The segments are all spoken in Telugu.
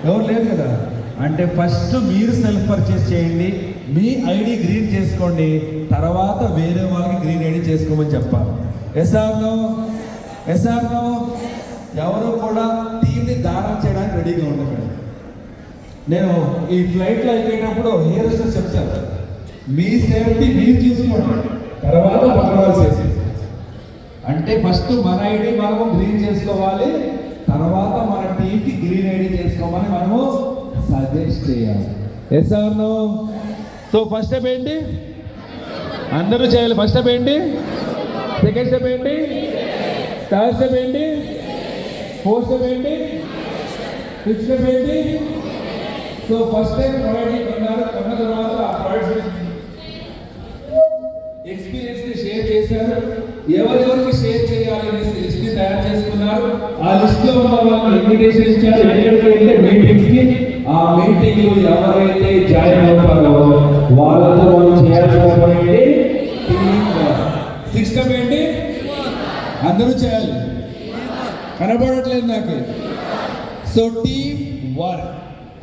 ఎవరు లేదు కదా. అంటే ఫస్ట్ మీరు సెల్ఫ్ పర్చేస్ చేయండి, మీ ఐడి గ్రీన్ చేసుకోండి, తర్వాత వేరే వాళ్ళకి గ్రీన్ ఐడి చేసుకోమని చెప్పాలి. ఎస్ఆర్నో ఎస్ఆర్నో ఎవరు కూడా టీంని దానం చేయడానికి రెడీగా ఉండకండి. నేను ఈ ఫ్లైట్లో అయిపోయినప్పుడు హెయిర్ హోస్టెస్ చెప్తాను, మీ సేఫ్టీ మీరు చూసుకోండి, తర్వాత పక్కవాళ్ళు చేసి. అంటే ఫస్ట్ మన ఐడి మనము గ్రీన్ చేసుకోవాలి, తర్వాత మన టీంకి గ్రీన్ ఐడి చేసుకోమని మనము సజెస్ట్ చేయాలి. ఎస్ఆర్నో. సో ఫస్ట్ స్టెప్ ఏంటి? అందరూ చేయాలి. ఫస్ట్ స్టెప్ ఏంటి? సెకండ్ స్టెప్ ఏంటి? థర్డ్ స్టెప్ ఏంటి? ఫోర్త్ స్టెప్ ఏంటి? ఫిఫ్త్ స్టెప్ ఏంటి? సో ఫస్ట్ టైం ప్రొవైడ్ కొన్నారు, కొన్న తర్వాత ఆ ప్రొడక్ట్స్ ఎక్స్పీరియన్స్ ని షేర్ చేశారు. ఎవరెవరికి షేర్ చేయాలి అనేసి లిస్ట్ ని తయారు చేసుకున్నారు. ఆ లిస్ట్ లో ఉన్న వాళ్ళకి ఇన్విటేషన్ ఇచ్చారు. ఎక్కడికి వెళ్తే మీటింగ్స్ కి, ఆ మీటింగ్ లో ఎవరైతే జాయిన్ అవుతారో వాళ్ళతో మనం చేయాల్సిన సిస్టమ్ ఏంటి? అందరూ చేయాలి. కనబడట్లేదు నాకు. So team work.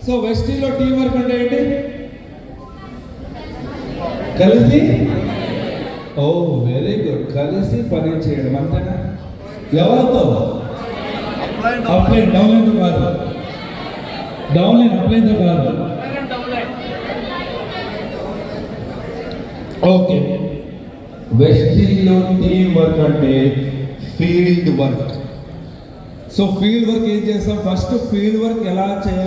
సో వెస్టీలో టీమ్ వర్క్ అంటే ఏంటి? కలిసి, ఓ వెరీ గుడ్, కలిసి పని చేయడం అంతేనా? ఎవరితో? అప్లైన్ డౌన్లైన్తో కాదు, డౌన్లైన్ అప్లైన్తో కాదు. ఓకే, వెస్టీలో టీమ్ వర్క్ అంటే field work. So field work ఏం చేస్తాం? ఫస్ట్ ఫీల్డ్ వర్క్ ఎలా చేయాలి